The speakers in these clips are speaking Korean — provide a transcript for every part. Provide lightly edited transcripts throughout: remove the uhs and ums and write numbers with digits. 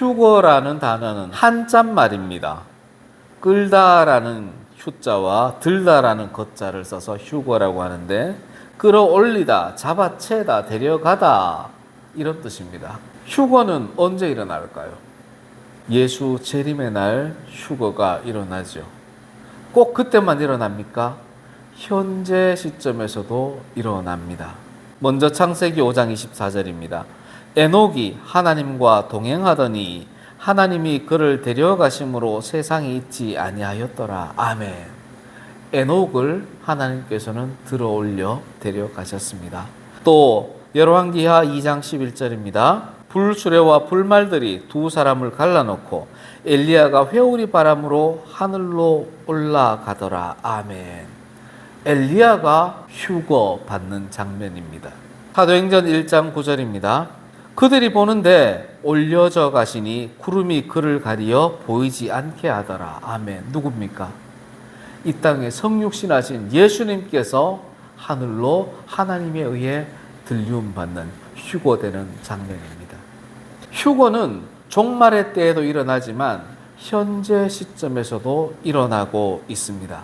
휴거라는 단어는 한자 말입니다. 끌다라는 휴자와 들다라는 거자를 써서 휴거라고 하는데, 끌어올리다, 잡아채다, 데려가다 이런 뜻입니다. 휴거는 언제 일어날까요? 예수 재림의 날 휴거가 일어나죠. 꼭 그때만 일어납니까? 현재 시점에서도 일어납니다. 먼저 창세기 5장 24절입니다. 에녹이 하나님과 동행하더니 하나님이 그를 데려가심으로 세상에 있지 아니하였더라. 아멘. 에녹을 하나님께서는 들어올려 데려가셨습니다. 또 열왕기하 2장 11절입니다. 불수레와 불말들이 두 사람을 갈라놓고 엘리야가 회오리 바람으로 하늘로 올라가더라. 아멘. 엘리야가 휴거 받는 장면입니다. 사도행전 1장 9절입니다. 그들이 보는데 올려져 가시니 구름이 그를 가리어 보이지 않게 하더라. 아멘. 누굽니까? 이 땅에 성육신하신 예수님께서 하늘로 하나님에 의해 들림받는 휴거되는 장면입니다. 휴거는 종말의 때에도 일어나지만 현재 시점에서도 일어나고 있습니다.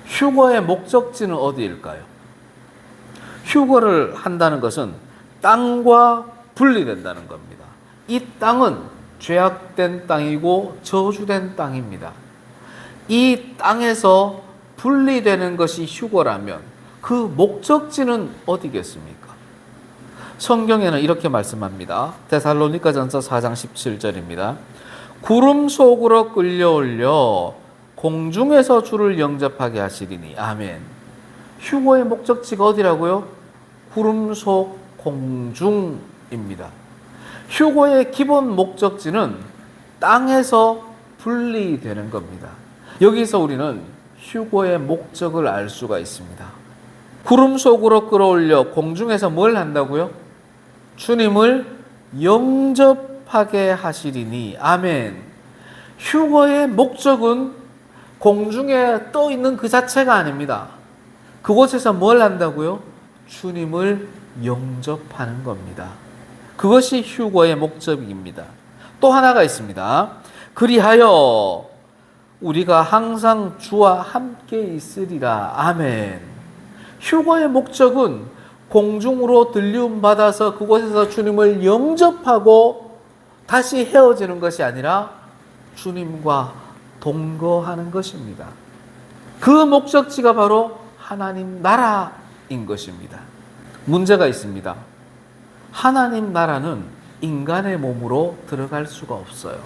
휴거의 목적지는 어디일까요? 휴거를 한다는 것은 땅과 분리된다는 겁니다. 이 땅은 죄악된 땅이고 저주된 땅입니다. 이 땅에서 분리되는 것이 휴거라면 그 목적지는 어디겠습니까? 성경에는 이렇게 말씀합니다. 데살로니가전서 4장 17절입니다. 구름 속으로 끌려올려 공중에서 주를 영접하게 하시리니. 아멘. 휴거의 목적지가 어디라고요? 구름 속 공중입니다. 휴거의 기본 목적지는 땅에서 분리되는 겁니다. 여기서 우리는 휴거의 목적을 알 수가 있습니다. 구름 속으로 끌어올려 공중에서 뭘 한다고요? 주님을 영접하게 하시리니. 아멘. 휴거의 목적은 공중에 떠 있는 그 자체가 아닙니다. 그곳에서 뭘 한다고요? 주님을 영접하는 겁니다. 그것이 휴거의 목적입니다. 또 하나가 있습니다. 그리하여 우리가 항상 주와 함께 있으리라. 아멘. 휴거의 목적은 공중으로 들림받아서 그곳에서 주님을 영접하고 다시 헤어지는 것이 아니라 주님과 동거하는 것입니다. 그 목적지가 바로 하나님 나라인 것입니다. 문제가 있습니다. 하나님 나라는 인간의 몸으로 들어갈 수가 없어요.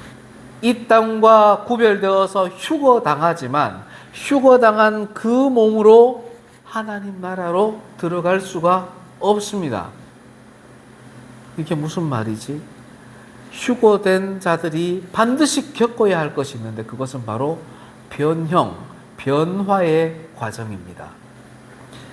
이 땅과 구별되어서 휴거당하지만 휴거당한 그 몸으로 하나님 나라로 들어갈 수가 없습니다. 이게 무슨 말이지? 휴거된 자들이 반드시 겪어야 할 것이 있는데 그것은 바로 변화의 과정입니다.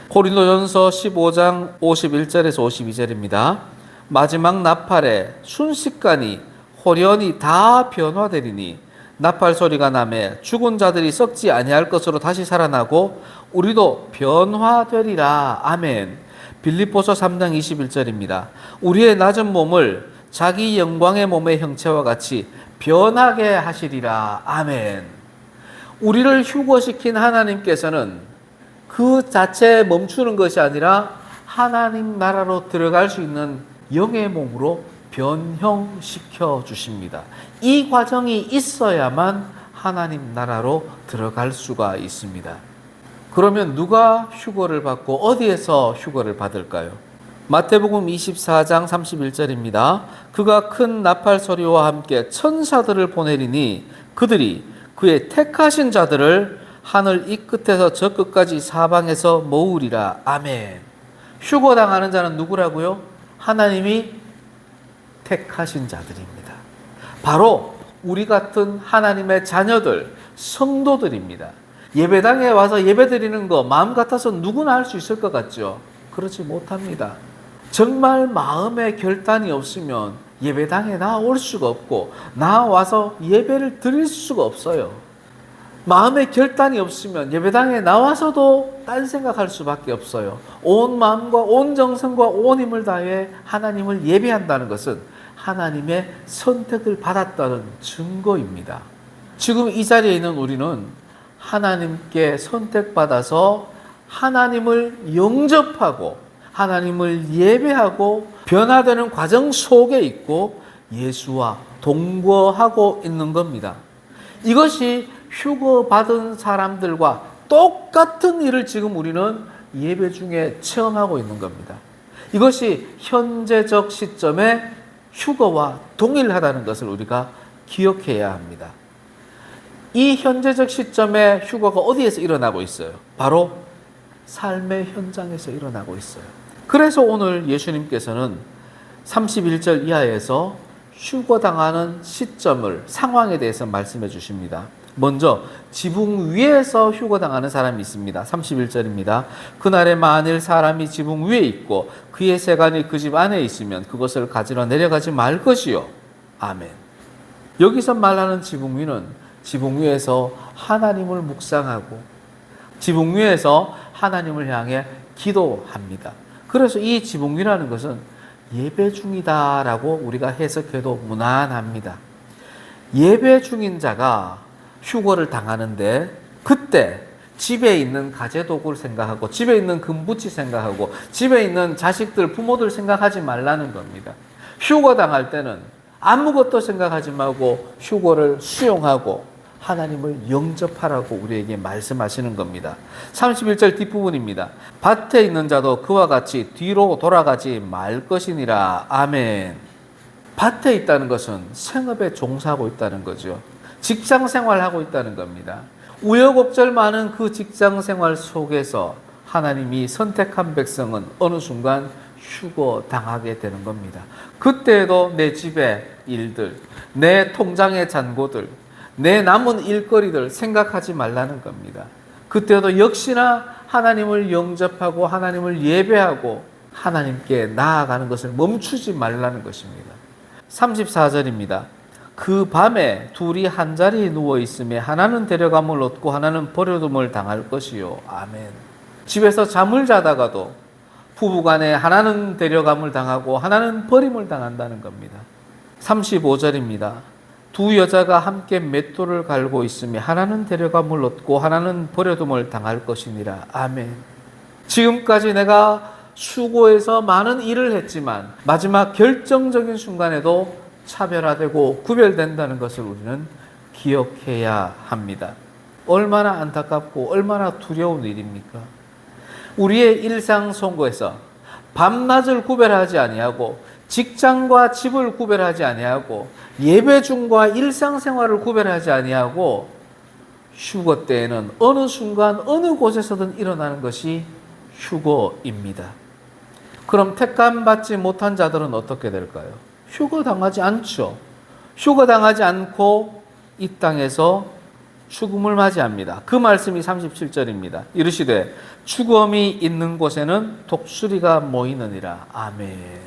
고린도전서 15장 51절에서 52절입니다. 마지막 나팔에 순식간에 홀연히 다 변화되리니 나팔 소리가 나매 죽은 자들이 썩지 아니할 것으로 다시 살아나고 우리도 변화되리라. 아멘. 빌립보서 3장 21절입니다. 우리의 낮은 몸을 자기 영광의 몸의 형체와 같이 변하게 하시리라. 아멘. 우리를 휴거시킨 하나님께서는 그 자체에 멈추는 것이 아니라 하나님 나라로 들어갈 수 있는 영의 몸으로 변형시켜 주십니다. 이 과정이 있어야만 하나님 나라로 들어갈 수가 있습니다. 그러면 누가 휴거를 받고 어디에서 휴거를 받을까요? 마태복음 24장 31절입니다. 그가 큰 나팔 소리와 함께 천사들을 보내리니 그들이 그의 택하신 자들을 하늘 이 끝에서 저 끝까지 사방에서 모으리라. 아멘. 휴거당하는 자는 누구라고요? 하나님이 택하신 자들입니다. 바로 우리 같은 하나님의 자녀들, 성도들입니다. 예배당에 와서 예배드리는 거 마음 같아서 누구나 할 수 있을 것 같죠? 그렇지 못합니다. 정말 마음의 결단이 없으면 예배당에 나올 수가 없고 나와서 예배를 드릴 수가 없어요. 마음의 결단이 없으면 예배당에 나와서도 딴 생각할 수밖에 없어요. 온 마음과 온 정성과 온 힘을 다해 하나님을 예배한다는 것은 하나님의 선택을 받았다는 증거입니다. 지금 이 자리에 있는 우리는 하나님께 선택받아서 하나님을 영접하고 하나님을 예배하고 변화되는 과정 속에 있고 예수와 동거하고 있는 겁니다. 이것이 휴거 받은 사람들과 똑같은 일을 지금 우리는 예배 중에 체험하고 있는 겁니다. 이것이 현재적 시점에 휴거와 동일하다는 것을 우리가 기억해야 합니다. 이 현재적 시점에 휴거가 어디에서 일어나고 있어요? 바로 삶의 현장에서 일어나고 있어요. 그래서 오늘 예수님께서는 31절 이하에서 휴거당하는 시점을, 상황에 대해서 말씀해 주십니다. 먼저 지붕 위에서 휴거당하는 사람이 있습니다. 31절입니다. 그날에 만일 사람이 지붕 위에 있고 그의 세간이 그 집 안에 있으면 그것을 가지러 내려가지 말 것이요. 아멘. 여기서 말하는 지붕 위는 지붕 위에서 하나님을 묵상하고 지붕 위에서 하나님을 향해 기도합니다. 그래서 이 지붕 위라는 것은 예배 중이다라고 우리가 해석해도 무난합니다. 예배 중인 자가 휴거를 당하는데 그때 집에 있는 가재도구를 생각하고 집에 있는 금붙이 생각하고 집에 있는 자식들, 부모들 생각하지 말라는 겁니다. 휴거 당할 때는 아무것도 생각하지 말고 휴거를 수용하고 하나님을 영접하라고 우리에게 말씀하시는 겁니다. 31절 뒷부분입니다. 밭에 있는 자도 그와 같이 뒤로 돌아가지 말 것이니라. 아멘. 밭에 있다는 것은 생업에 종사하고 있다는 거죠. 직장 생활하고 있다는 겁니다. 우여곡절 많은 그 직장 생활 속에서 하나님이 선택한 백성은 어느 순간 휴거 당하게 되는 겁니다. 그때에도 내 집의 일들, 내 통장의 잔고들, 내 남은 일거리들 생각하지 말라는 겁니다. 그때도 역시나 하나님을 영접하고 하나님을 예배하고 하나님께 나아가는 것을 멈추지 말라는 것입니다. 34절입니다. 그 밤에 둘이 한 자리에 누워 있음에 하나는 데려감을 얻고 하나는 버려둠을 당할 것이요. 아멘. 집에서 잠을 자다가도 부부간에 하나는 데려감을 당하고 하나는 버림을 당한다는 겁니다. 35절입니다. 두 여자가 함께 맷돌을 갈고 있으며 하나는 데려감을 얻고 하나는 버려둠을 당할 것이니라. 아멘. 지금까지 내가 수고해서 많은 일을 했지만 마지막 결정적인 순간에도 차별화되고 구별된다는 것을 우리는 기억해야 합니다. 얼마나 안타깝고 얼마나 두려운 일입니까? 우리의 일상 속에서 밤낮을 구별하지 아니하고 직장과 집을 구별하지 아니하고 예배 중과 일상생활을 구별하지 아니하고 휴거 때에는 어느 순간 어느 곳에서든 일어나는 것이 휴거입니다. 그럼 택감받지 못한 자들은 어떻게 될까요? 휴거 당하지 않죠. 휴거 당하지 않고 이 땅에서 죽음을 맞이합니다. 그 말씀이 37절입니다. 이르시되 죽음이 있는 곳에는 독수리가 모이느니라. 아멘.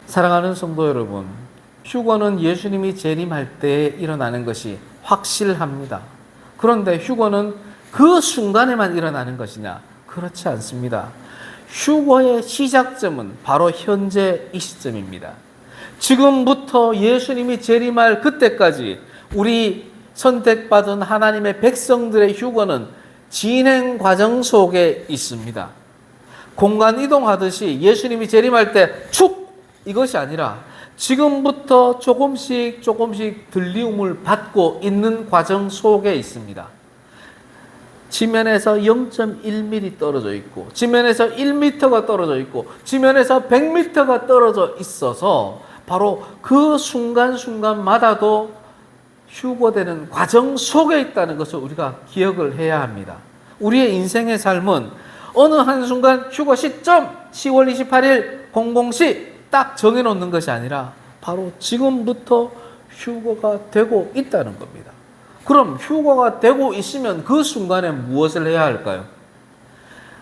사랑하는 성도 여러분, 휴거는 예수님이 재림할 때 일어나는 것이 확실합니다. 그런데 휴거는 그 순간에만 일어나는 것이냐? 그렇지 않습니다. 휴거의 시작점은 바로 현재 이 시점입니다. 지금부터 예수님이 재림할 그때까지 우리 선택받은 하나님의 백성들의 휴거는 진행 과정 속에 있습니다. 공간 이동하듯이 예수님이 재림할 때 축! 이것이 아니라 지금부터 조금씩 들리움을 받고 있는 과정 속에 있습니다. 지면에서 0.1mm 떨어져 있고 지면에서 1m가 떨어져 있고 지면에서 100m가 떨어져 있어서 바로 그 순간순간마다도 휴거되는 과정 속에 있다는 것을 우리가 기억을 해야 합니다. 우리의 인생의 삶은 어느 한순간 휴거 시점 10월 28일 00시 딱 정해놓는 것이 아니라 바로 지금부터 휴거가 되고 있다는 겁니다. 그럼 휴거가 되고 있으면 그 순간에 무엇을 해야 할까요?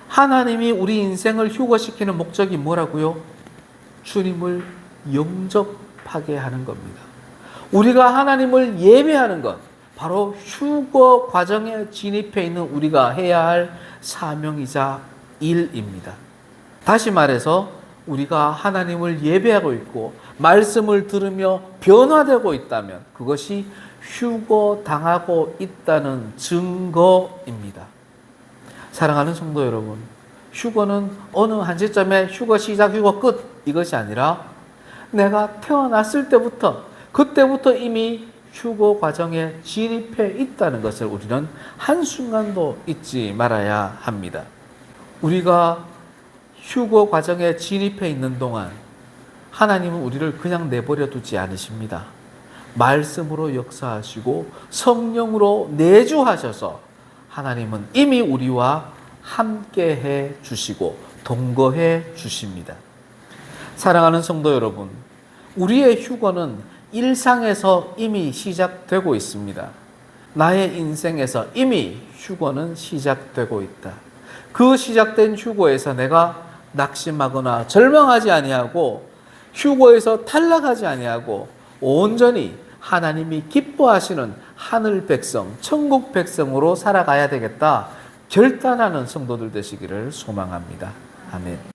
하나님이 우리 인생을 휴거시키는 목적이 뭐라고요? 주님을 영접하게 하는 겁니다. 우리가 하나님을 예배하는 것, 바로 휴거 과정에 진입해 있는 우리가 해야 할 사명이자 일입니다. 다시 말해서 우리가 하나님을 예배하고 있고 말씀을 들으며 변화되고 있다면 그것이 휴거당하고 있다는 증거입니다. 사랑하는 성도 여러분, 휴거는 어느 한 시점에 휴거 시작, 휴거 끝 이것이 아니라 내가 태어났을 때부터 그때부터 이미 휴거 과정에 진입해 있다는 것을 우리는 한순간도 잊지 말아야 합니다. 우리가 휴거 과정에 진입해 있는 동안 하나님은 우리를 그냥 내버려 두지 않으십니다. 말씀으로 역사하시고 성령으로 내주하셔서 하나님은 이미 우리와 함께해 주시고 동거해 주십니다. 사랑하는 성도 여러분, 우리의 휴거는 일상에서 이미 시작되고 있습니다. 나의 인생에서 이미 휴거는 시작되고 있다. 그 시작된 휴거에서 내가 낙심하거나 절망하지 아니하고 휴거에서 탈락하지 아니하고 온전히 하나님이 기뻐하시는 하늘 백성, 천국 백성으로 살아가야 되겠다 결단하는 성도들 되시기를 소망합니다. 아멘.